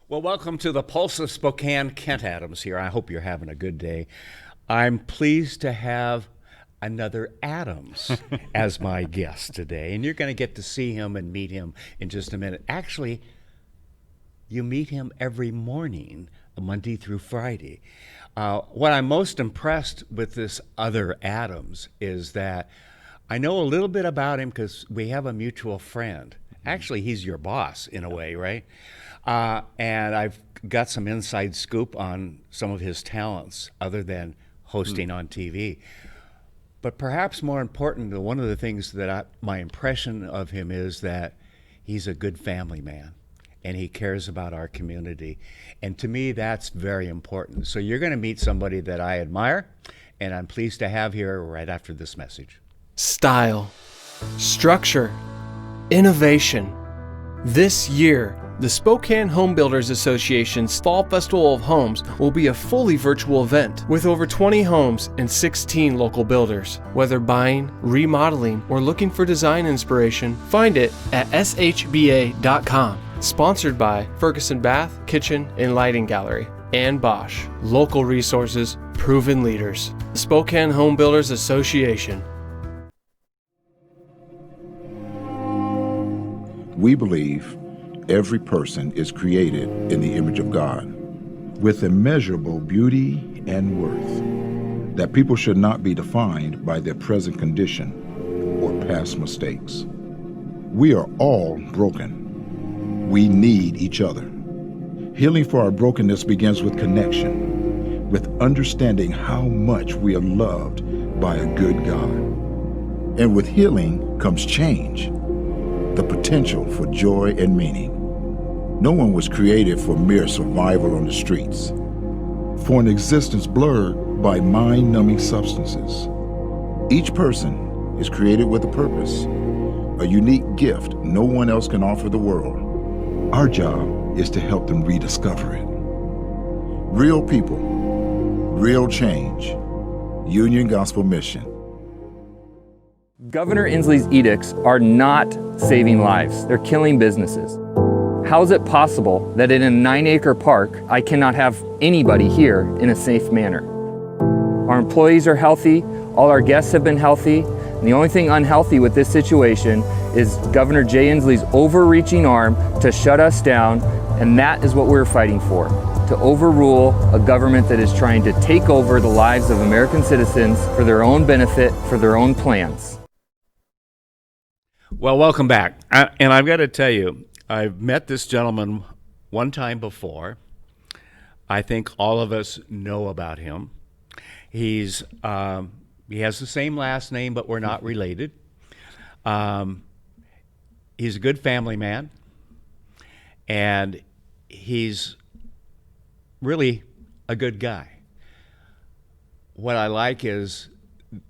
Well, welcome to the Pulse of Spokane. Kent Adams here. I hope you're having a good day. I'm pleased to have another Adams as my guest today, and you're going to get to see him and meet him in just a minute. Actually, you meet him every morning, Monday through Friday. What I'm most impressed with this other Adams is that I know a little bit about him because we have a mutual friend. Actually, he's your boss in a way, right? And I've got some inside scoop on some of his talents other than hosting on TV. But perhaps more important, one of the things that my impression of him is that he's a good family man and he cares about our community. And to me, that's very important. So you're going to meet somebody that I admire, and I'm pleased to have here right after this message. Style, structure, innovation. This year, the Spokane Home Builders Association's Fall Festival of Homes will be a fully virtual event with over 20 homes and 16 local builders. Whether buying, remodeling, or looking for design inspiration, find it at shba.com. Sponsored by Ferguson Bath, Kitchen, and Lighting Gallery and Bosch. Local resources, proven leaders. The Spokane Home Builders Association. We believe every person is created in the image of God with immeasurable beauty and worth, that people should not be defined by their present condition or past mistakes. We are all broken. We need each other. Healing for our brokenness begins with connection, with understanding how much we are loved by a good God. And with healing comes change, the potential for joy and meaning. No one was created for mere survival on the streets, for an existence blurred by mind-numbing substances. Each person is created with a purpose, a unique gift no one else can offer the world. Our job is to help them rediscover it. Real people, real change. Union Gospel Mission. Governor Inslee's edicts are not saving lives. They're killing businesses. How is it possible that in a 9-acre park, I cannot have anybody here in a safe manner? Our employees are healthy, all our guests have been healthy, and the only thing unhealthy with this situation is Governor Jay Inslee's overreaching arm to shut us down, and that is what we're fighting for, to overrule a government that is trying to take over the lives of American citizens for their own benefit, for their own plans. Well, welcome back. And I've got to tell you, I've met this gentleman one time before. I think all of us know about him. He has the same last name, but we're not related. He's a good family man, and he's really a good guy. What I like is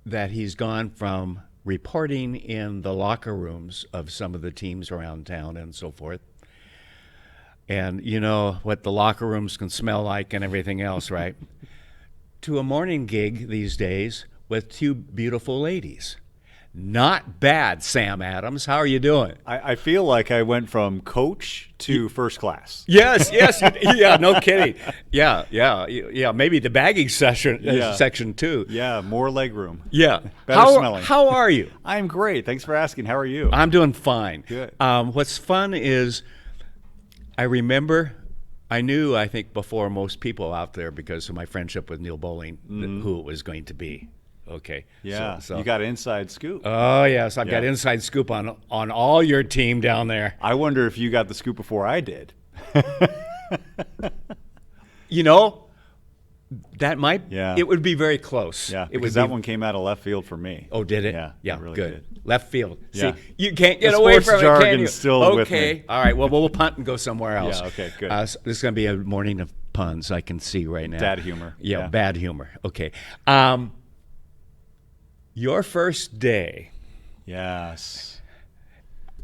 that he's gone from reporting in the locker rooms of some of the teams around town and so forth. And you know what the locker rooms can smell like and everything else, right? To a morning gig these days with two beautiful ladies. Not bad, Sam Adams. How are you doing? I feel like I went from coach to first class. Yes, yeah, no kidding. Yeah. Maybe the bagging section too. Yeah, more leg room. Yeah. Better smelling. How are you? I'm great. Thanks for asking. How are you? I'm doing fine. Good. What's fun is I knew, I think, before most people out there because of my friendship with Neil Bowling, who it was going to be. Okay. Yeah. So. You got inside scoop. Oh, yes. I've got inside scoop on all your team down there. I wonder if you got the scoop before I did. You know, that might, Yeah. it would be very close. Yeah, It because would that one came out of left field for me. Oh, did it? Yeah, it really good. did. Left field. Yeah. See, you can't get The away sports from it, can jargon's you? still with Okay. me. All right. Well, we'll punt and go somewhere else. Yeah, okay, good. So this is going to be a morning of puns. I can see right now. Bad humor. Yeah, bad humor. Okay. Your first day, Yes.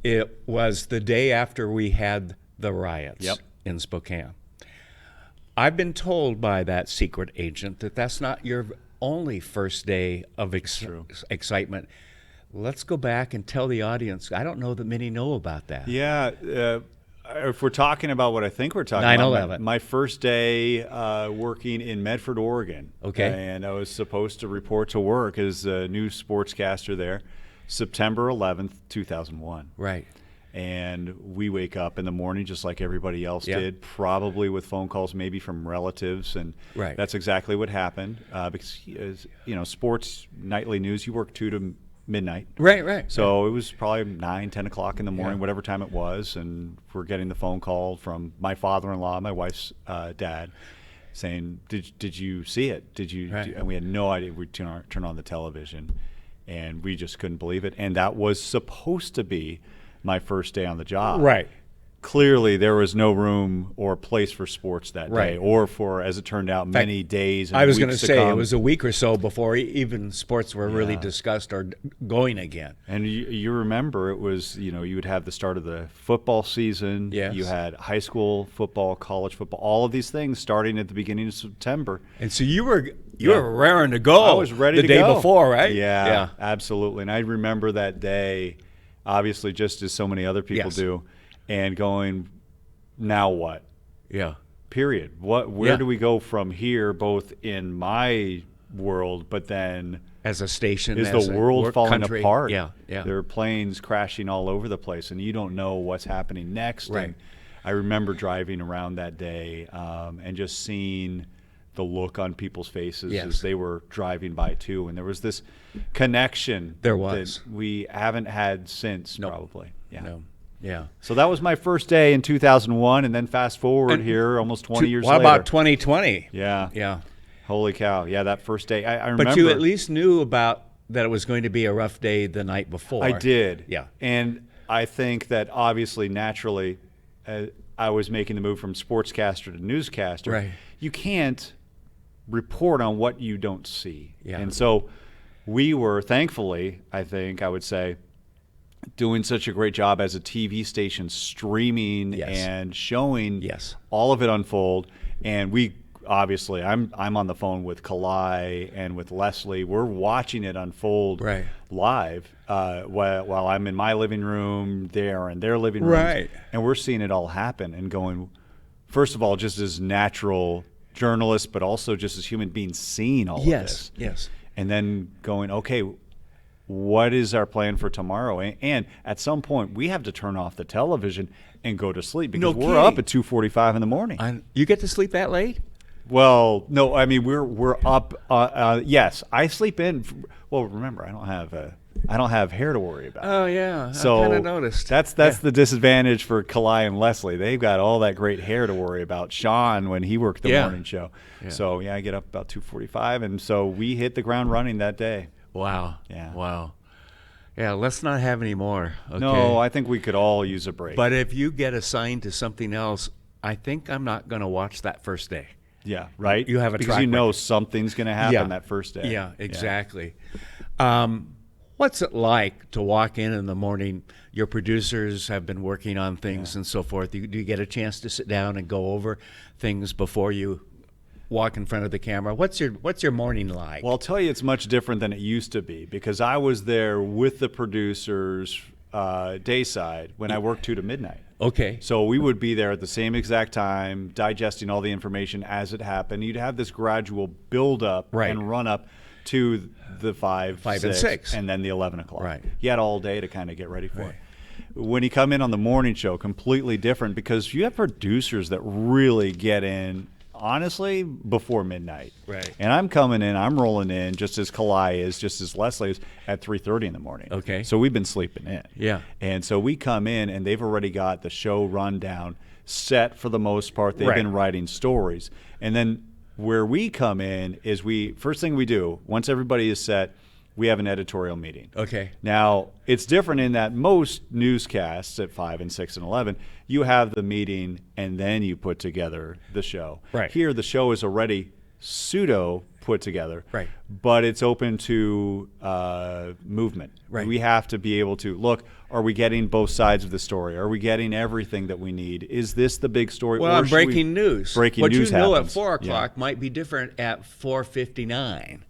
it was the day after we had the riots in Spokane. I've been told by that secret agent that that's not your only first day of excitement. Let's go back and tell the audience. I don't know that many know about that. Yeah. If we're talking about what I think we're talking 9/11. about, my first day working in Medford, Oregon. Okay. And I was supposed to report to work as a news sportscaster there, September 11th, 2001. Right. And we wake up in the morning just like everybody else Yeah. did, probably with phone calls maybe from relatives. And Right. that's exactly what happened because, sports nightly news, you work 2 to midnight. Right. So it was probably 9, 10 o'clock in the morning, Yeah. whatever time it was, and we're getting the phone call from my father-in-law, my wife's dad, saying, "Did you see it? Did you?" Right. And we had no idea. We turn on the television, and we just couldn't believe it. And that was supposed to be my first day on the job. Right. Clearly, there was no room or place for sports that Right. day, or for, as it turned out, many days. And I was going to weeks say it come. was a week or so before even sports were really Yeah. discussed or going again. And you remember it was, you would have the start of the football season. Yes. You had high school football, college football, all of these things starting at the beginning of September. And so you were Yeah. raring to go. I was ready the to day go. before, right? Yeah, absolutely. And I remember that day, obviously, just as so many other people Yes. do, and going, now what? Yeah. Period. Where Yeah. do we go from here, both in my world, but then As a station, is as the a world falling country. apart? Yeah. There are planes crashing all over the place, and you don't know what's happening next. Right. And I remember driving around that day and just seeing the look on people's faces Yes. as they were driving by too, and there was this connection There was. that we haven't had since, No. probably. Yeah. No. Yeah. So that was my first day in 2001, and then fast forward And here, almost 20 years What later. about 2020? Yeah. Yeah. Holy cow! Yeah, that first day. I remember. But you at least knew about that it was going to be a rough day the night before. I did. Yeah. And I think that obviously, naturally, I was making the move from sportscaster to newscaster. Right. You can't report on what you don't see. Yeah. And so we were, thankfully, I think I would say, doing such a great job as a TV station, streaming Yes. and showing Yes. all of it unfold. And we obviously, I'm on the phone with Kalai and with Leslie. We're watching it unfold Right. live while I'm in my living room, they're in their living rooms, Right. and we're seeing it all happen and going, first of all, just as natural journalists, but also just as human beings seeing all of this. Yes. And then going, okay, what is our plan for tomorrow? And at some point, we have to turn off the television and go to sleep because No we're up kidding. at 2:45 in the morning. You get to sleep that late? Well, no, I mean we're up. Yes, I sleep in. Well, remember, I don't have hair to worry about. Oh yeah. So I kind of noticed. That's the disadvantage for Kalai and Leslie. They've got all that great hair to worry about. Sean, when he worked the Yeah. morning show. So yeah, I get up about 2:45, and so we hit the ground running that day. Wow. Yeah. Wow. Yeah. Let's not have any more. Okay? No, I think we could all use a break. But if you get assigned to something else, I think I'm not going to watch that first day. yeah, right. You have a because track you know record. something's going to happen that first day. Yeah, exactly. What's it like to walk in the morning? Your producers have been working on things and so forth. Do you get a chance to sit down and go over things before you walk in front of the camera? What's your morning like? Well, I'll tell you, it's much different than it used to be because I was there with the producers dayside when I worked 2 to midnight. Okay. So we would be there at the same exact time, digesting all the information as it happened. You'd have this gradual build up Right. and run up to the 5 and 6. and then the 11 o'clock. Right. You had all day to kind of get ready for it. When you come in on the morning show, completely different because you have producers that really get in, honestly, before midnight. Right. And I'm coming in, I'm rolling in just as Kalai is, just as Leslie is at 3:30 in the morning. Okay. So we've been sleeping in. Yeah. And so we come in and they've already got the show rundown set for the most part. They've Right. been writing stories. And then where we come in is first thing we do, once everybody is set, we have an editorial meeting. Okay. Now, it's different in that most newscasts at 5 and 6 and 11, you have the meeting and then you put together the show. Right. Here, the show is already pseudo put together. Right. But it's open to movement. Right. We have to be able to look, are we getting both sides of the story? Are we getting everything that we need? Is this the big story? Well, or on should we- breaking news. Breaking what news you know happens. at 4 Yeah. o'clock might be different at 4:59.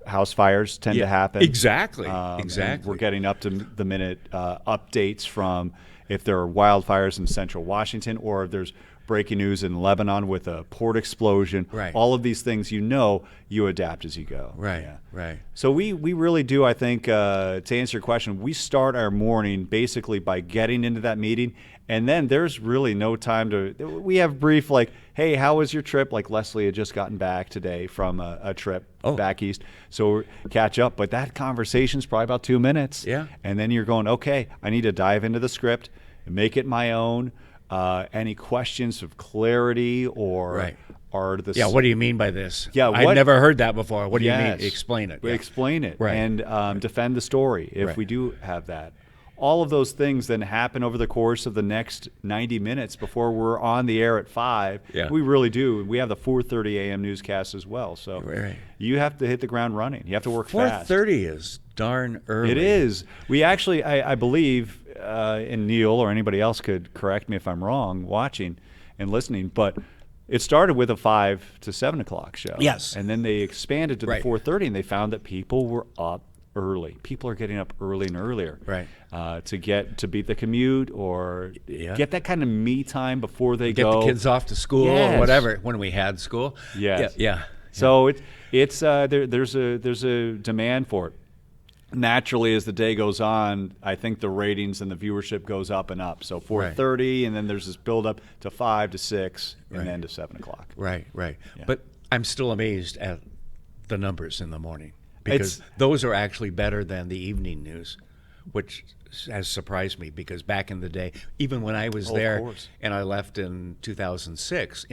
House fires tend to happen. Exactly. And Exactly. we're getting up to the minute updates from if there are wildfires in central Washington, or if there's breaking news in Lebanon with a port explosion. Right. All of these things, you adapt as you go. Right, Yeah. right. So we really do, I think, to answer your question, we start our morning basically by getting into that meeting, and then there's really no time we have brief, like, hey, how was your trip? Like Leslie had just gotten back today from a trip back east, so catch up. But that conversation's probably about 2 minutes. Yeah. And then you're going, okay, I need to dive into the script and make it my own. Any questions of clarity or Right. are the Yeah, what do you mean by this? Yeah, I've never heard that before. What do you mean? Yes. Explain it. We Yeah. explain it Right. and defend the story if Right. we do have that. All of those things then happen over the course of the next 90 minutes before we're on the air at 5. Yeah. We really do. We have the 4:30 a.m. newscast as well. So Right. you have to hit the ground running. You have to work fast. 4:30 is darn early. It is. We actually, I believe, and Neil or anybody else could correct me if I'm wrong, watching and listening, but it started with a 5 to 7 o'clock show. Yes. And then they expanded to Right. the 4:30, and they found that people were up early. People are getting up early and earlier. Right. To beat the commute or Yeah. get that kind of me time before they Get go. the kids off to school Yes. or whatever when we had school. Yes. Yeah. So there's a demand for it. Naturally, as the day goes on, I think the ratings and the viewership goes up and up. So 4:30, and then there's this build up to 5 to 6, and Right. then to 7 o'clock. Right. Yeah. But I'm still amazed at the numbers in the morning because It's- those are actually better than the evening news, which has surprised me because back in the day, even when I was of there course. and I left in 2006,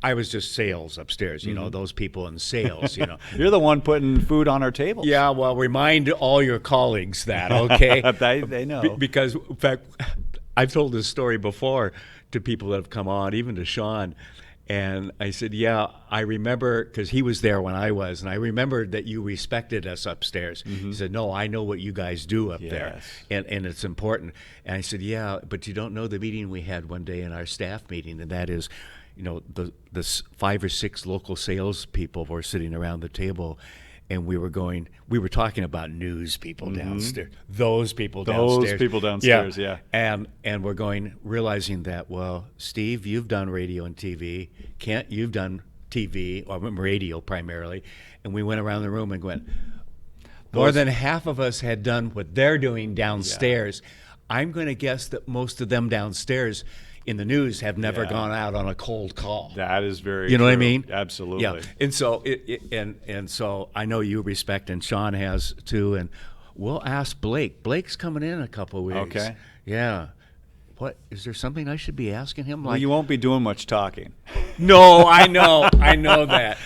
I was just sales upstairs, Mm-hmm. those people in sales, You're the one putting food on our tables. Yeah, well, remind all your colleagues that, okay? They know. Because, in fact, I've told this story before to people that have come on, even to Sean. And I said, yeah, I remember, because he was there when I was, and I remembered that you respected us upstairs. He said, no, I know what you guys do up there, and it's important. And I said, yeah, but you don't know the meeting we had one day in our staff meeting, and that is, the 5 or 6 local salespeople were sitting around the table, and we were talking about news people downstairs, those people downstairs. Yeah. And we're realizing that, well, Steve, you've done radio and TV. Kent, you've done TV, or radio primarily. And we went around the room and went, more than half of us had done what they're doing downstairs. I'm going to guess that most of them downstairs in the news have never gone out on a cold call. That is very You know what I true. mean? Absolutely. Yeah. And so so I know you respect, and Sean has too. And we'll ask Blake. Blake's coming in a couple of weeks. Okay. Yeah. What is there something I should be asking him? Well, you won't be doing much talking. No, I know that.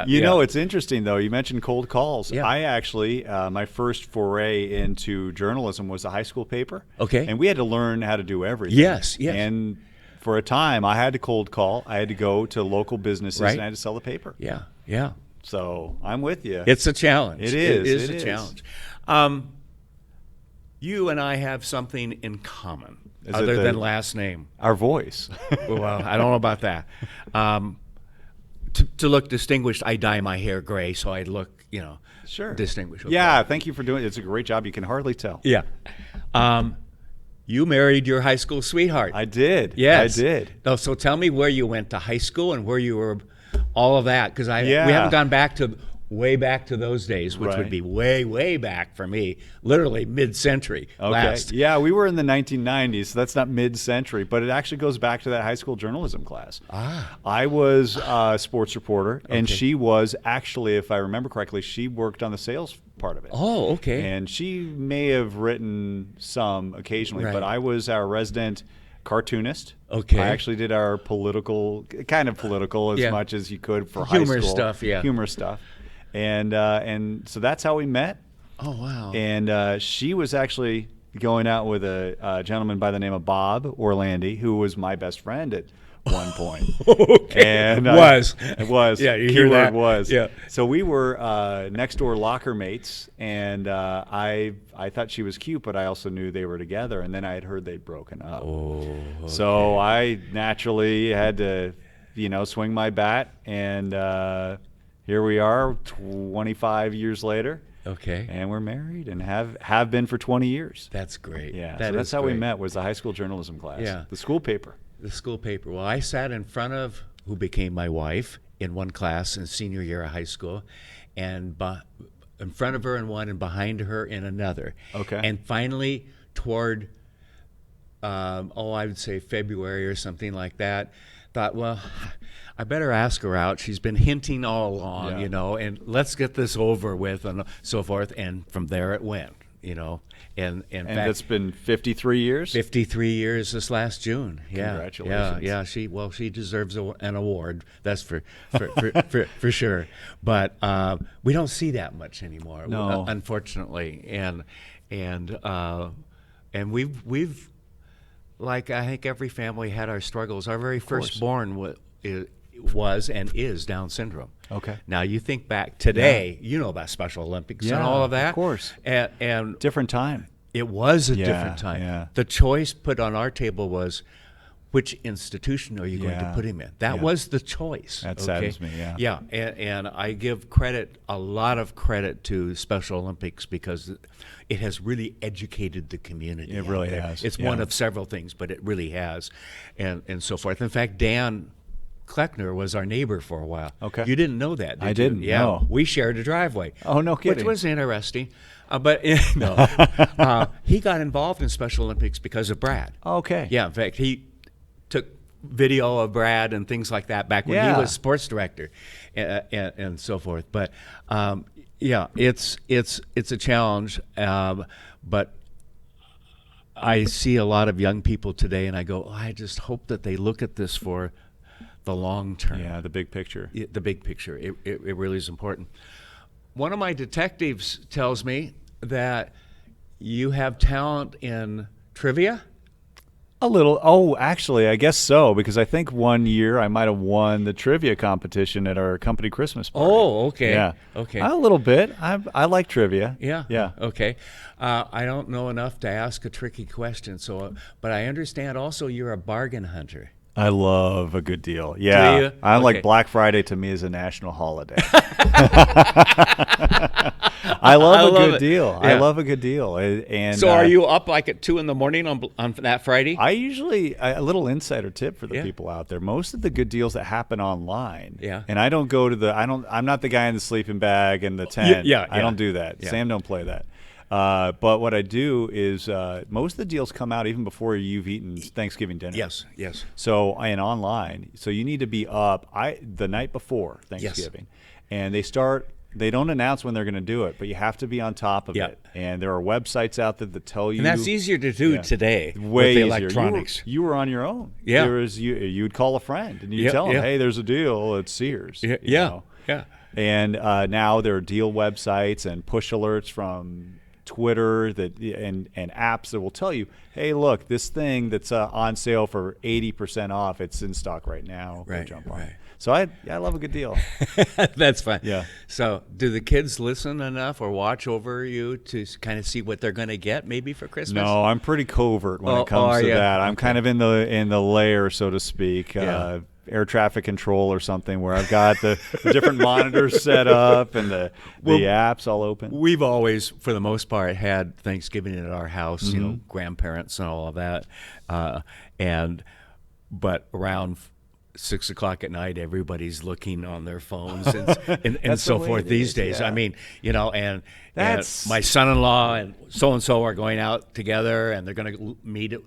You know, it's interesting, though. You mentioned cold calls. Yeah. I actually, my first foray into journalism was a high school paper. Okay. And we had to learn how to do everything. Yes. And for a time, I had to cold call. I had to go to local businesses, Right. and I had to sell the paper. Yeah. So I'm with you. It's a challenge. It is. It is It a is. challenge. You and I have something in common Is it other the- than last name. Our voice. Well, I don't know about that. To look distinguished, I dye my hair gray, so I look, Sure. distinguished. Yeah, thank you for doing it. It's a great job. You can hardly tell. Yeah. You married your high school sweetheart. I did. Yes. I did. No, so tell me where you went to high school and where you were, all of that, because we Yeah. haven't gone way back to those days, which Right. would be way, way back for me, literally mid-century last. Yeah, we were in the 1990s, so that's not mid-century, but it actually goes back to that high school journalism class. I was a sports reporter, and Okay. she was actually, if I remember correctly, she worked on the sales part of it. Oh, okay. And she may have written some occasionally, Right. but I was our resident cartoonist. Okay. I actually did our kind of political as Yeah. much as you could for high Humor school. stuff, yeah. Humor stuff. And so that's how we met. Oh, wow. And she was actually going out with a gentleman by the name of Bob Orlandi, who was my best friend at one point. Okay. And It was. Yeah, you hear Keyword that? was. Yeah. So we were next door locker mates, and I thought she was cute, but I also knew they were together. And then I had heard they'd broken up. Oh, okay. So I naturally had to, swing my bat, and here we are 25 years later. Okay. And we're married and have been for 20 years. That's great. Yeah, That so that's is how we great. met, was the high school journalism class. Yeah. The school paper. The school paper. Well, I sat in front of who became my wife in one class in senior year of high school, and in front of her in one and behind her in another. Okay. And finally, toward, I would say February or something like that, thought, well, I better ask her out. She's been hinting all along, Yeah. and let's get this over with and so forth. And from there it went, And in And fact, it's been 53 years? 53 years this last June. Yeah. Congratulations. Yeah. She deserves an award. That's for sure. But we don't see that much anymore. No. Unfortunately. And we've like I think every family had our struggles. Our very firstborn was and is Down syndrome. Okay. Now you think back today, about Special Olympics and all of that. Of course. And Different time. it was a Yeah, different time. yeah. The choice put on our table was, which institution are you going to Yeah, put him in? That yeah. was the choice. That saddens me, yeah. Yeah, and I give a lot of credit to Special Olympics because it has really educated the community. It out really there. has, It's yeah. one of several things, but it really has, and so forth. In fact, Dan Kleckner was our neighbor for a while. Okay. You didn't know that, did I you? didn't, Yeah. no. We shared a driveway. Oh, no Which kidding. was interesting. But he got involved in Special Olympics because of Brad. Okay. Yeah, in fact, he took video of Brad and things like that back when Yeah. he was sports director and so forth. But it's a challenge. But I see a lot of young people today, and I go, I just hope that they look at this for the long term. Yeah, the big picture. The big picture. It really is important. One of my detectives tells me that you have talent in trivia. A little. Oh, actually, I guess so, because I think one year I might have won the trivia competition at our company Christmas party. Oh, okay. Yeah. Okay. A little bit. I like trivia. Yeah. Yeah. Okay. I don't know enough to ask a tricky question, but I understand also you're a bargain hunter. I love a good deal. Yeah. you? I Okay. like Black Friday to me is a national holiday. I love a good deal. I Yeah. love a good deal. And So are you up like at 2 a.m. on that Friday? I usually a little insider tip for the Yeah. people out there. Most of the good deals that happen online. Yeah. And I don't go to I'm not the guy in the sleeping bag and the tent. yeah, I don't do that. yeah. Sam don't play that. But what I do is most of the deals come out even before you've eaten Thanksgiving dinner. Yes. So and online, so you need to be up the night before Thanksgiving, and they don't announce when they're going to do it, but you have to be on top of Yeah. it. And there are websites out there that tell you, And that's easier to do Yeah. today way with the easier. electronics. You were on your own. Yeah. You'd call a friend and you'd Yeah, tell them, yeah. hey, there's a deal at Sears. Yeah. you know. Yeah. And now there are deal websites and push alerts from Twitter and apps that will tell you, hey, look, this thing that's on sale for 80% off, it's in stock right now. Go Right, jump on right. it. So I love a good deal. That's fine. Yeah. So do the kids listen enough or watch over you to kind of see what they're going to get maybe for Christmas? No, I'm pretty covert when Oh, it comes are to ya? that. I'm kind of in the layer, so to speak. Yeah. Air traffic control or something where I've got the different monitors set up and the apps all open. We've always, for the most part, had Thanksgiving at our house, Mm-hmm. grandparents and all of that. But around 6 o'clock at night, everybody's looking on their phones and That's so the way forth it these is, days. yeah. I mean, and That's- my son-in-law and so are going out together, and they're going to meet at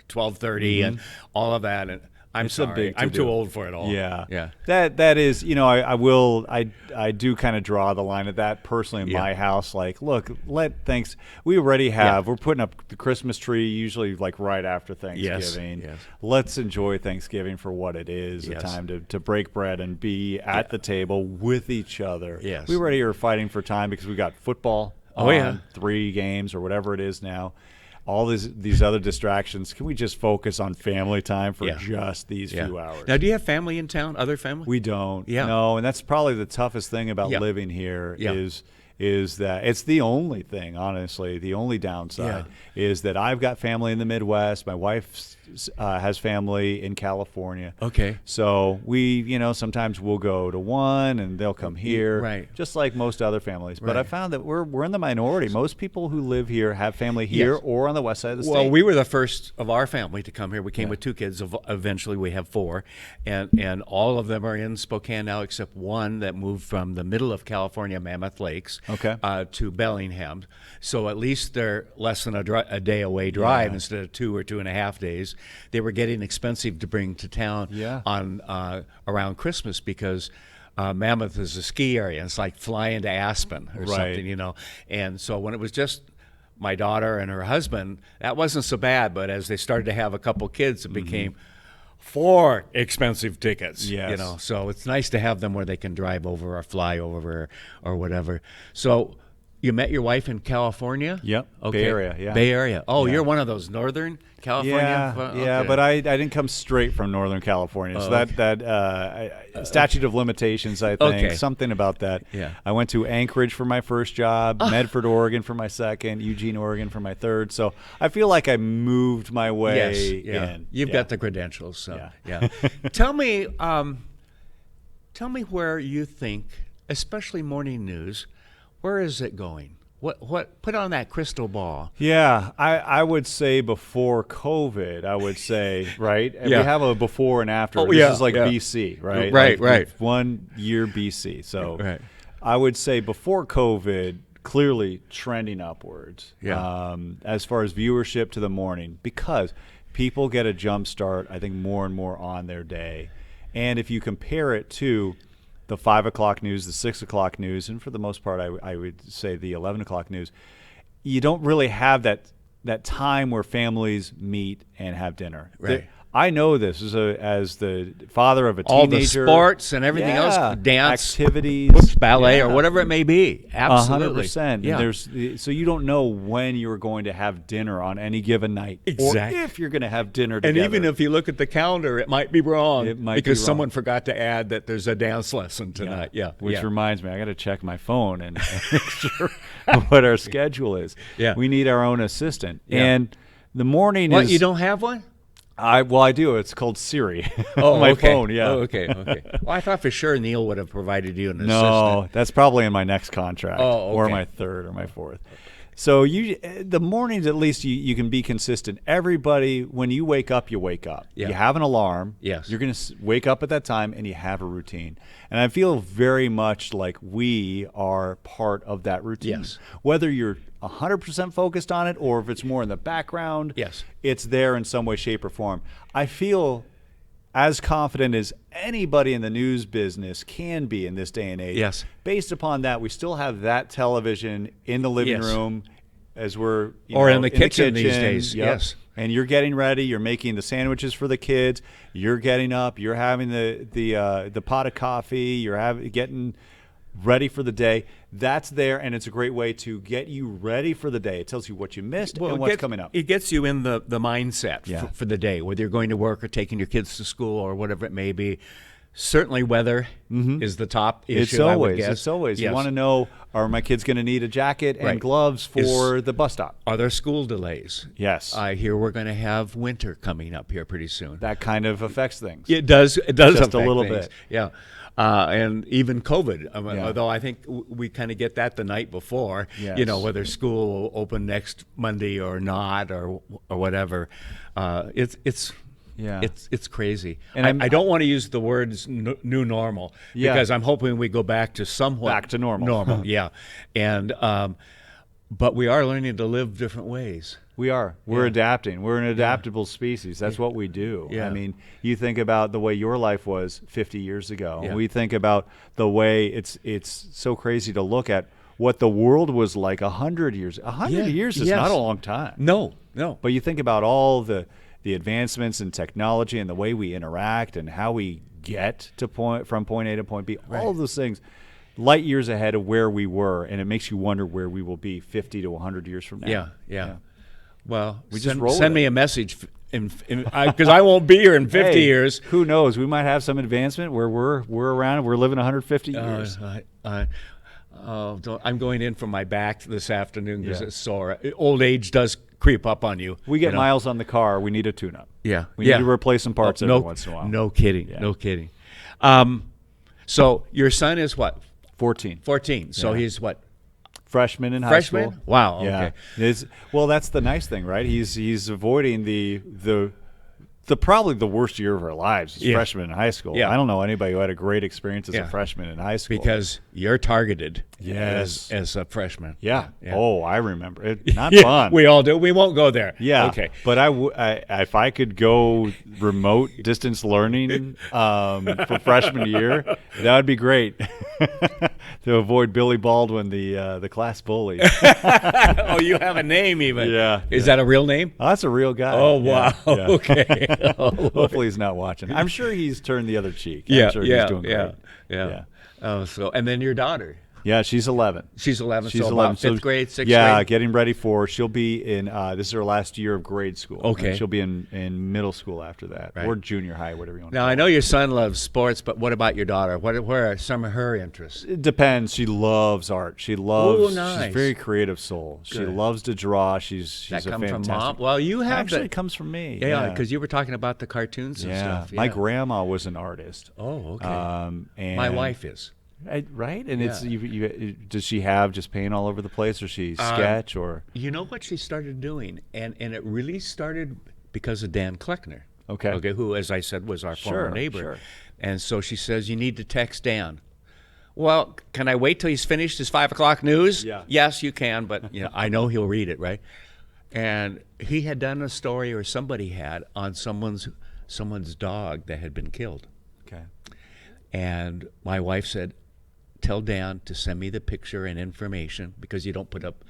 12:30 and all of that. And I'm It's a sorry, big I'm to-do. too old for it all. Yeah. That is, I do kind of draw the line at that personally in Yeah. my house. Like, look, we already have, we're putting up the Christmas tree usually like right after Thanksgiving. Yes. Let's enjoy Thanksgiving for what it is, Yes. a time to break bread and be at the table with each other. Yes. We already are fighting for time because we got football Oh, on, yeah. 3 games or whatever it is now. All these other distractions. Can we just focus on family time for Yeah. just these few hours? Now, do you have family in town? Other family? We don't. Yeah. No, and that's probably the toughest thing about Yeah. living here Yeah. is that it's the only thing, honestly, the only downside is that I've got family in the Midwest. My wife's has family in California. Okay. So we, sometimes we'll go to one and they'll come here, Right. just like most other families. But I Right. found that we're in the minority. Most people who live here have family here Yes. or on the west side of the Well, state. we were the first of our family to come here. We came with 2 kids. Eventually, we have 4, and all of them are in Spokane now, except one that moved from the middle of California, Mammoth Lakes, Okay. To Bellingham. So at least they're less than a day away drive instead of 2 or 2.5 days. They were getting expensive to bring to town on around Christmas because Mammoth is a ski area. It's like flying to Aspen or something, And so when it was just my daughter and her husband, that wasn't so bad. But as they started to have a couple kids, it became 4 expensive tickets. Yes. So it's nice to have them where they can drive over or fly over or whatever. So you met your wife in California? Yep. Okay. Bay Area, yeah. Bay Area. Oh, Yeah. you're one of those Northern California? Yeah, Okay. but I didn't come straight from Northern California, so that statute of limitations, I think, Okay. something about that. Yeah. I went to Anchorage for my first job, Medford, Oregon for my second, Eugene, Oregon for my third. So I feel like I moved my way in. You've Yeah. got the credentials, so Yeah. Tell me where you think, especially morning news, where is it going? What put on that crystal ball? Yeah, I would say before COVID, I would say, right? And Yeah. we have a before and after. Oh, this yeah, is like yeah. BC, right? Right, Like right. 1 year BC. So Right. I would say before COVID, clearly trending upwards. Yeah. As far as viewership to the morning, because people get a jump start, I think, more and more on their day. And if you compare it to the 5 o'clock news, the 6 o'clock news, and for the most part, I would say the 11 o'clock news, you don't really have that time where families meet and have dinner. Right. I know this as the father of a All teenager. the sports and everything else, dance, activities, ballet, or Yeah. whatever it may be. Absolutely. 100%. Yeah. So you don't know when you're going to have dinner on any given night, Exactly. or if you're going to have dinner And together. even if you look at the calendar, it might be wrong It might because be wrong. someone forgot to add that there's a dance lesson tonight. Yeah. Which yeah. reminds me, I got to check my phone and make sure what our schedule is. Yeah. We need our own assistant. Yeah. And the morning What, is. you don't have one? I do. It's called Siri Oh, on my okay. phone. Yeah. Oh, okay. Well, I thought for sure Neil would have provided you an No, assistant. that's probably in my next contract, Oh, or okay. my third, or my fourth. So the mornings, at least you can be consistent. Everybody, when you wake up, you wake up. Yeah. You have an alarm. Yes. You're going to wake up at that time, and you have a routine. And I feel very much like we are part of that routine. Yes. Whether you're 100% focused on it, or if it's more in the background, Yes. it's there in some way, shape, or form. I feel as confident as anybody in the news business can be in this day and age. Yes. Based upon that, we still have that television in the living Yes. room as we're Or in the kitchen these days, Yep. yes. And you're getting ready. You're making the sandwiches for the kids. You're getting up. You're having the pot of coffee. You're getting ready for the day. That's there, and it's a great way to get you ready for the day. It tells you what you missed and what's coming up. It gets you in the mindset Yeah. for the day, whether you're going to work or taking your kids to school or whatever it may be. Certainly weather is the top issue, I would guess. It's always. Yes. You want to know, are my kids going to need a jacket and Right. gloves for the bus stop? Are there school delays? Yes. I hear we're going to have winter coming up here pretty soon. That kind of affects things. It does. It does Just a affect little things. bit. Yeah, and even COVID. Yeah. Although I think we kind of get that the night before. Yes. You know, whether school will open next Monday or not, or whatever. It's Yeah. it's crazy. And I don't want to use the words new normal Yeah. because I'm hoping we go back to somewhat Back to normal. Normal, yeah, and but we are learning to live different ways. We are. We're Yeah. adapting. We're an adaptable species. That's what we do. Yeah. I mean, you think about the way your life was 50 years ago. Yeah. We think about the way it's so crazy to look at what the world was like 100 years. 100 Yeah. years is Yes. not a long time. No. But you think about all the advancements in technology and the way we interact and how we get to from point A to point B, all of those things, light years ahead of where we were, and it makes you wonder where we will be 50 to 100 years from now. Yeah. Well, We just roll send with me it. a message because I w't be here in 50 Hey, years. Who knows? We might have some advancement where we're around and we're living 150 years. I'm going in for my back this afternoon because Yeah. it's sore. Old age does creep up on you. We get you know? miles on the car. We need a tune-up. Yeah. We need to replace some parts every once in a while. No kidding. Yeah. No kidding. So your son is what? 14. 14. So Yeah. he's what? Freshman in high Freshman? school. Wow. Yeah. Okay. Well, that's the nice thing, right? He's avoiding the probably the worst year of our lives is Yeah. freshman in high school. Yeah. I don't know anybody who had a great experience as Yeah. a freshman in high school. Because you're targeted Yes. as a freshman. Yeah. Yeah. Oh, I remember it. Not Yeah, fun. we all do. We won't go there. Yeah. Okay. But if I could go remote distance learning for freshman year, that would be great. To avoid Billy Baldwin, the class bully. Oh, you have a name even. Yeah, Is that a real name? Oh, that's a real guy. Oh, wow. Yeah, yeah. Okay. Oh, Lord. Hopefully he's not watching. I'm sure he's turned the other cheek. Yeah. I'm sure yeah. he's doing yeah. great. Yeah. Oh, and then your daughter. Yeah, she's 11. She's 11. She's so 11. about fifth grade, sixth yeah, grade. getting ready for. She'll be in. This is her last year of grade school. Okay. And she'll be in middle school after that, Right. or junior high, whatever you want. Now to I call know your son loves sports, but what about your daughter? Where are some of her interests? It depends. She loves art. She loves. Ooh, nice. She's a very creative soul. She Good. loves to draw. She's That a come fantastic. from mom? Well, you have Actually, the- it comes from me. Yeah, because you were talking about the cartoons and yeah. stuff. Yeah. My grandma was an artist. Oh, okay. And My wife is. Right, and it's Yeah. does she have just paint all over the place, or she sketch, or You know what she started doing, and it really started because of Dan Kleckner. Okay. Who, as I said, was our former Sure, neighbor. sure. And so she says, you need to text Dan. Well, can I wait till he's finished his 5 o'clock news? Yeah. Yes, you can, but I know he'll read it, right? And he had done a story, or somebody had, on someone's dog that had been killed. okay, And my wife said, tell Dan to send me the picture and information, because you don't put up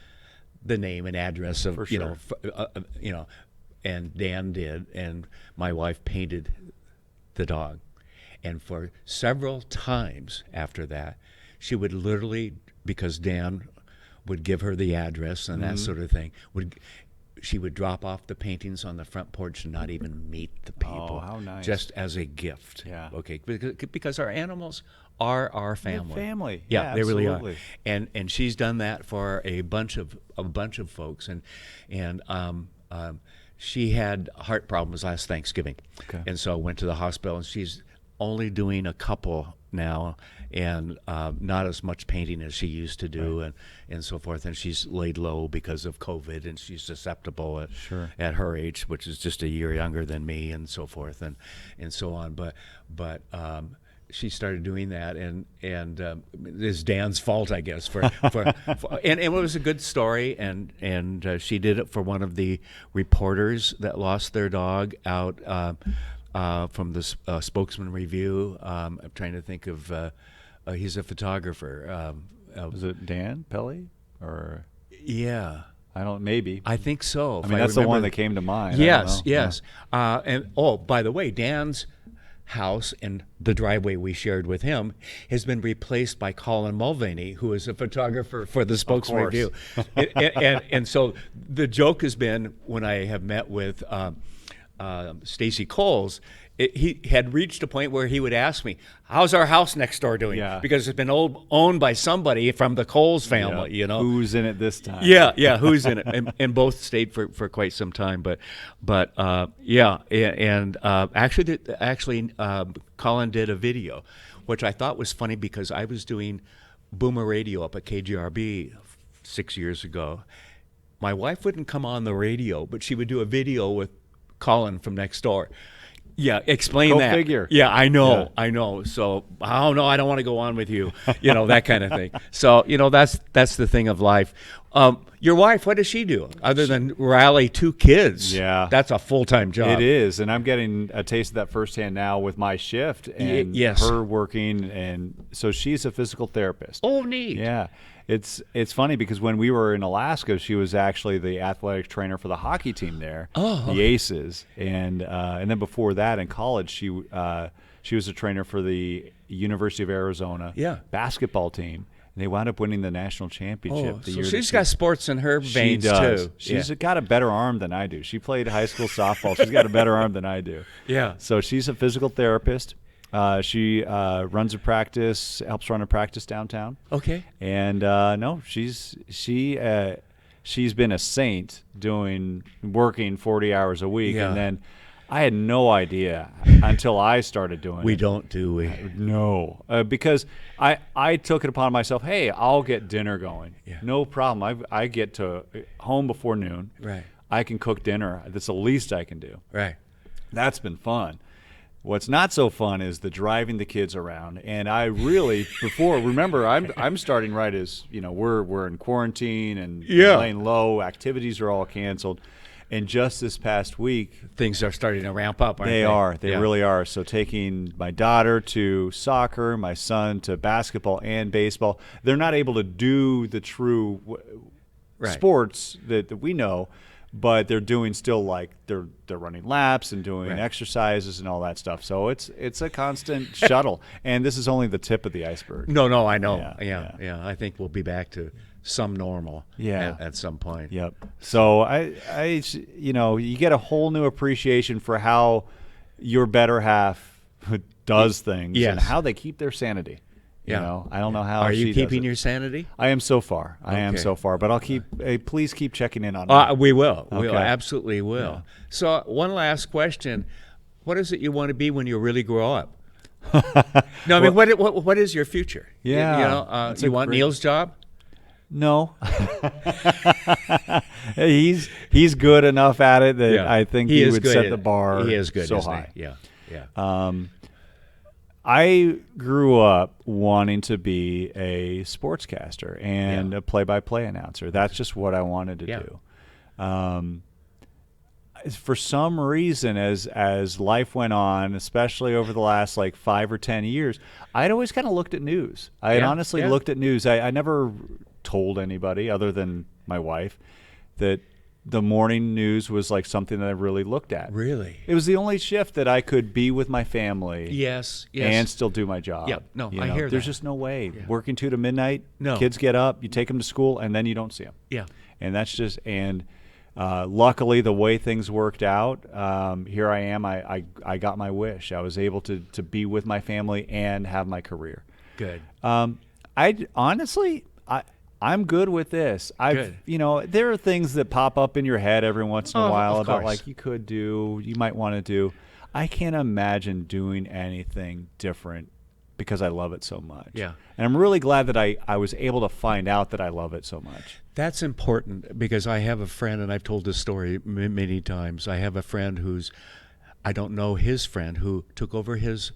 the name and address of, For sure. and Dan did, and my wife painted the dog. And for several times after that, she would literally, because Dan would give her the address and that sort of thing, she would drop off the paintings on the front porch and not even meet the people. Oh, how nice. Just as a gift. Yeah. Okay. Because our animals are our family. family. Yeah, Yeah, they really are. absolutely. And she's done that for a bunch of folks, and she had heart problems last Thanksgiving, Okay. and so went to the hospital, and she's only doing a couple now, and not as much painting as she used to do, and so forth. And she's laid low because of COVID, and she's susceptible at her age, which is just a year younger than me, and so forth, and so on. But she started doing that, and it's Dan's fault, I guess, for and it was a good story, and she did it for one of the reporters that lost their dog out from the Spokesman Review. I'm trying to think of he's a photographer. Was it Dan Pelly, or Yeah, I don't maybe. I think so. I mean, that's the one that came to mind. I don't Yes, know. yes. And by the way, Dan's house and the driveway we shared with him has been replaced by Colin Mulvaney, who is a photographer for the Spokesman course. Review. and so the joke has been, when I have met with Stacy Coles, he had reached a point where he would ask me, how's our house next door doing? Yeah. Because it's been owned by somebody from the Coles family, Yeah. you know. Who's in it this time? Yeah, who's in it? And both stayed for quite some time, but actually, Colin did a video, which I thought was funny, because I was doing Boomer Radio up at KGRB 6 years ago. My wife wouldn't come on the radio, but she would do a video with Colin from next door. Yeah, explain Go that. figure. Yeah, I know, Yeah. I know. So, oh no, I don't want to go on with you. That kind of thing. So, that's the thing of life. Your wife, what does she do other than rally 2 kids? Yeah. That's a full-time job. It is, and I'm getting a taste of that firsthand now with my shift and yes. her working, and so she's a physical therapist. Oh, neat. Yeah. It's funny because when we were in Alaska, she was actually the athletic trainer for the hockey team there, the Aces, and then before that in college, she was a trainer for the University of Arizona basketball team. And they wound up winning the national championship the So year. she's got sports in her veins, she does. too. She's got a better arm than I do. She played high school softball. She's got a better arm than I do. Yeah. So she's a physical therapist. She runs a practice, helps run a practice downtown. Okay. And no, she she's been a saint working 40 hours a week. Yeah. And then I had no idea until I started doing it. We don't, do we? No, because I took it upon myself, hey, I'll get dinner going. Yeah. No problem. I get to home before noon. Right. I can cook dinner. That's the least I can do. Right. That's been fun. What's not so fun is the driving the kids around. And I really, remember, I'm starting right as, we're in quarantine and laying low. Activities are all canceled. And just this past week, Things are starting to ramp up, aren't they? they are. They Yeah. really are. So taking my daughter to soccer, my son to basketball and baseball. They're not able to do the true Right. sports that we know, but they're doing still like they're running laps and doing Right. exercises and all that stuff. So it's a constant shuttle. And this is only the tip of the iceberg. No, I know. Yeah, Yeah. I think we'll be back to some normal at some point. Yep. So I you get a whole new appreciation for how your better half does things Yes. and how they keep their sanity. Yeah. I don't know how. Are she you does keeping it. your sanity? I am so far. I am Okay. so far. But I'll keep. Please keep checking in on me. We will. We Okay. absolutely will. Yeah. So one last question: what is it you want to be when you really grow up? No, I mean, what is your future? Yeah, that's you a want great- Neil's job? No. he's good enough at it that I think he is would good set at the it. bar He is good, so isn't he? high. Yeah. I grew up wanting to be a sportscaster and a play-by-play announcer. That's just what I wanted to do. For some reason, as life went on, especially over the last 5 or 10 years, I'd always kind of looked at news. I had honestly looked at news. I never told anybody other than my wife that the morning news was something that I really looked at. Really? It was the only shift that I could be with my family. Yes. And still do my job. Yeah, no, I hear There's that. just no way. Working 2 to midnight, No. kids get up, you take them to school, and then you don't see them. Yeah. And that's just luckily the way things worked out. Here I am. I got my wish. I was able to be with my family and have my career. Good. I'm good with this. Good. There are things that pop up in your head every once in a while of about course. you might want to do. I can't imagine doing anything different because I love it so much. Yeah. And I'm really glad that I was able to find out that I love it so much. That's important because I have a friend, and I've told this story many times. I have a friend I don't know his friend, who took over his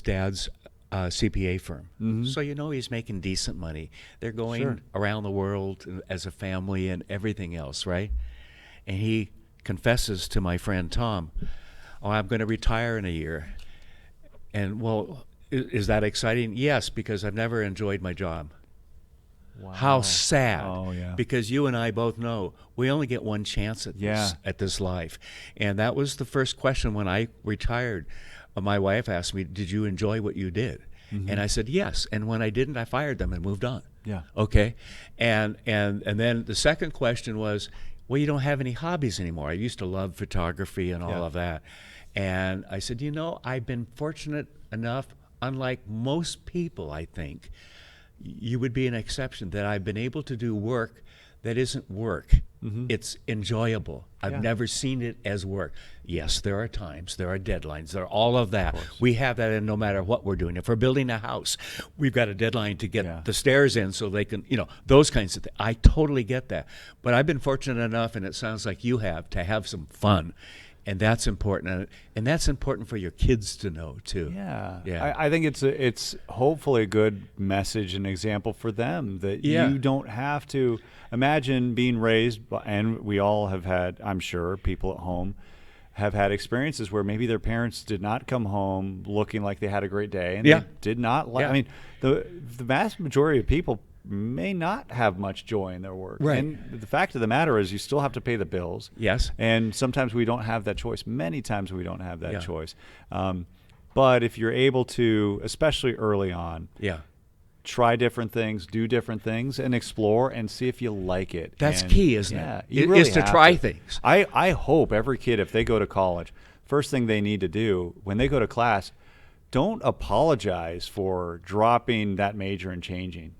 dad's CPA firm. Mm-hmm. So he's making decent money. They're going around the world as a family and everything else, right? And he confesses to my friend Tom, I'm going to retire in a year. And, well, is that exciting? Yes, because I've never enjoyed my job. Wow. How sad. Oh, yeah. Because you and I both know we only get one chance at this life. And that was the first question when I retired. My wife asked me, did you enjoy what you did? Mm-hmm. And I said, yes. And when I didn't, I fired them and moved on. Yeah. Okay. And then the second question was, well, you don't have any hobbies anymore. I used to love photography and all of that. And I said, I've been fortunate enough, unlike most people, I think, you would be an exception, that I've been able to do work that isn't work. Mm-hmm. It's enjoyable. I've never seen it as work. Yes, there are times, there are deadlines, there are all of that. We have that in no matter what we're doing. If we're building a house, we've got a deadline to get the stairs in so they can, those kinds of things. I totally get that. But I've been fortunate enough, and it sounds like you have, to have some fun. And that's important, and that's important for your kids to know too. Yeah. I think it's hopefully a good message and example for them that you don't have to imagine being raised. And we all have had, I'm sure, people at home have had experiences where maybe their parents did not come home looking like they had a great day, and they did not. I mean, the vast majority of people may not have much joy in their work. Right. And the fact of the matter is you still have to pay the bills. Yes. And sometimes we don't have that choice. Many times we don't have that choice. But if you're able to, especially early on, try different things, do different things, and explore and see if you like it. That's and, key, isn't yeah, it? you really is to have try things. I hope every kid, if they go to college, first thing they need to do when they go to class, don't apologize for dropping that major and changing.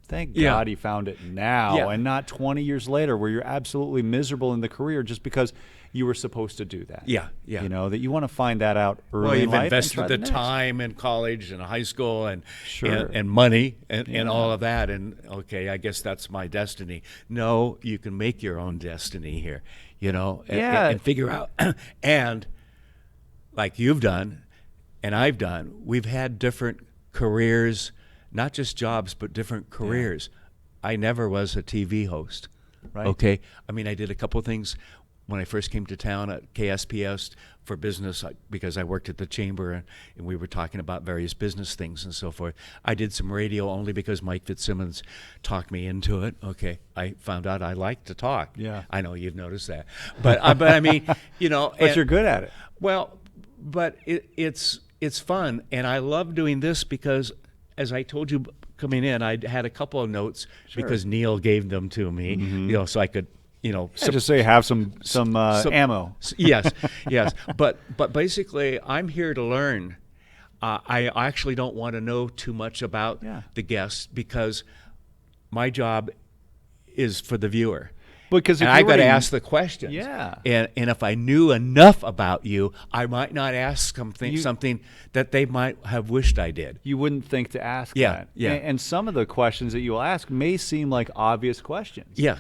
Thank Yeah. God he found it now Yeah. and not 20 years later where you're absolutely miserable in the career just because you were supposed to do that. Yeah, yeah. You know, that you want to find that out early Well, in you've life and invested try the next. time in college and high school and Sure. and money and all of that. And okay, I guess that's my destiny. No, you can make your own destiny here, you know, and figure out. And like you've done and I've done, we've had different careers, not just jobs, but different careers. I never was a TV host. Right. Okay. I mean, I did a couple of things when I first came to town at KSPS for business because I worked at the chamber and we were talking about various business things and so forth. I did some radio only because Mike Fitzsimmons talked me into it. Okay. I found out I like to talk. Yeah. I know you've noticed that. But I mean, you know. But you're good at it. Well, but it's fun. And I love doing this because, as I told you coming in, I had a couple of notes because Neil gave them to me, you know, so I could, you know, Just so you have some ammo. Yes, yes. But basically, I'm here to learn. I actually don't want to know too much about the guests because my job is for the viewer. Because if and I you got to already- ask the questions. Yeah. And if I knew enough about you, I might not ask something that they might have wished I did. You wouldn't think to ask Yeah, that. yeah. And some of the questions that you will ask may seem like obvious questions. Yeah.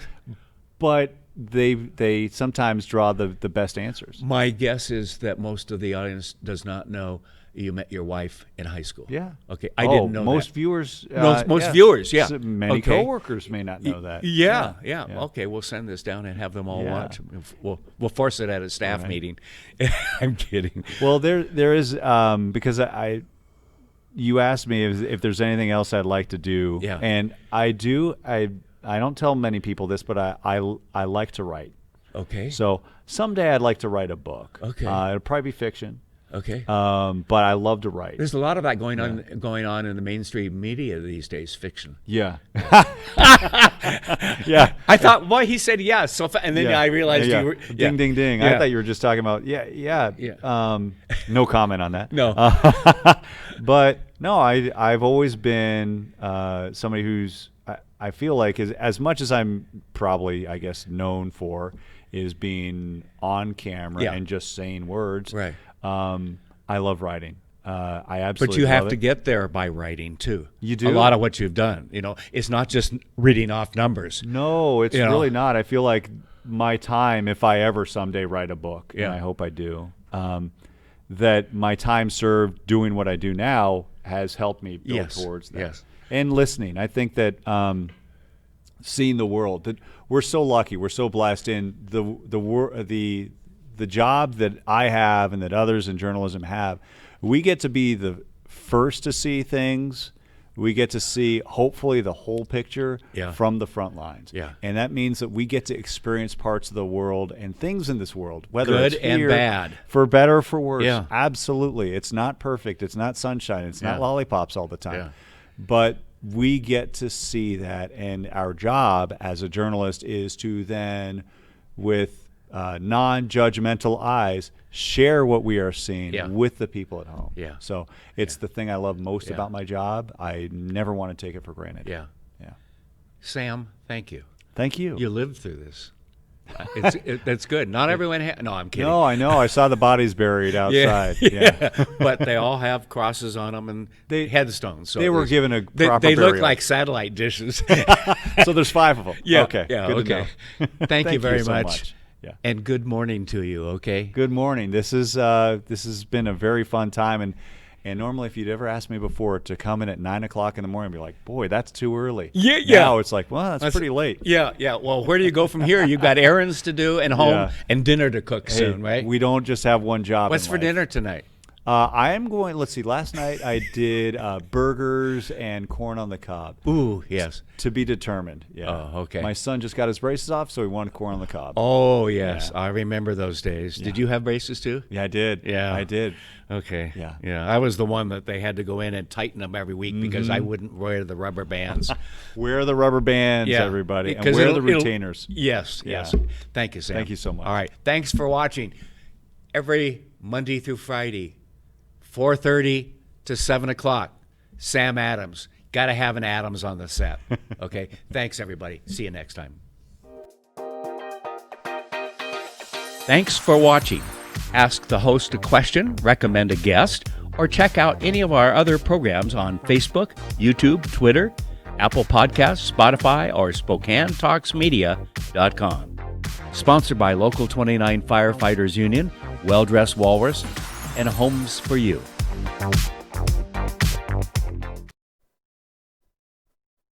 But they sometimes draw the best answers. My guess is that most of the audience does not know you met your wife in high school. Yeah. Okay. I didn't know most that. viewers. Most viewers, yeah. So many Okay. coworkers may not know that. Yeah. Okay, we'll send this down and have them all Yeah. watch. We'll force it at a staff meeting. I'm kidding. Well, there is because you asked me if there's anything else I'd like to do. Yeah. And I do. I don't tell many people this, but I like to write. Okay. So someday I'd like to write a book. Okay. It'll probably be fiction. Okay. But I love to write. There's a lot of that going on in the mainstream media these days. Fiction. Yeah. Yeah. I thought, boy, he said yes. So, and then I realized Yeah. you were Ding, ding, ding. I Yeah. thought you were just talking about, yeah. No comment on that. No. But no, I've always been somebody who's, I feel like as much as I'm probably, I guess, known for is being on camera Yeah. and just saying words. Right. I love writing. I absolutely But you have love to it. get there by writing too. You do? A lot of what you've done. You know, it's not just reading off numbers. No, it's You know? really not. I feel like my time, if I ever someday write a book, and Yeah. I hope I do, that my time served doing what I do now has helped me build Yes, towards that. yes. And listening. I think that seeing the world, that we're so lucky, we're so blessed in the job that I have and that others in journalism have. We get to be the first to see things. We get to see, hopefully, the whole picture from the front lines. Yeah. And that means that we get to experience parts of the world and things in this world, whether Good it's and here, bad. for better or for worse. Yeah. Absolutely. It's not perfect. It's not sunshine. It's not Yeah. lollipops all the time. Yeah. But we get to see that, and our job as a journalist is to then, with non-judgmental eyes, share what we are seeing with the people at home. Yeah. So it's the thing I love most about my job. I never want to take it for granted. Yeah. Yeah. Sam, thank you. Thank you. You lived through this. That's good. Not everyone no, I'm kidding. No, I know. I saw the bodies buried outside. Yeah. But they all have crosses on them and headstones. So they were given a proper They look burial. like satellite dishes. So there's 5 of them. Yeah. Okay. Yeah. Good to Okay. know. Thank you very so much. Yeah. And good morning to you. Okay. Good morning. This has been a very fun time, and normally if you'd ever asked me before to come in at 9 o'clock in the morning, I'd be like, boy, that's too early. Yeah. Now it's like, well, that's pretty late. Yeah. Yeah. Well, where do you go from here? You've got errands to do and home Yeah. and dinner to cook soon, right? We don't just have one job. What's in for life. dinner tonight? I am going. Let's see. Last night I did burgers and corn on the cob. Ooh, yes. To be determined. Yeah. Oh, okay. My son just got his braces off, so he wanted corn on the cob. Oh, yes. Yeah. I remember those days. Did you have braces too? Yeah, I did. Yeah. I did. Okay. Yeah. Yeah. I was the one that they had to go in and tighten them every week because I wouldn't wear the rubber bands. Wear the rubber bands, Yeah. everybody, and Because wear the it'll- retainers. Yes. Yeah. Yes. Thank you, Sam. Thank you so much. All right. Thanks for watching. Every Monday through Friday, 4:30 to 7 o'clock, Sam Adams. Got to have an Adams on the set. Okay. Thanks, everybody. See you next time. Thanks for watching. Ask the host a question, recommend a guest, or check out any of our other programs on Facebook, YouTube, Twitter, Apple Podcasts, Spotify, or SpokaneTalksMedia.com. Sponsored by Local 29 Firefighters Union, Well Dressed Walrus, and Homes for You.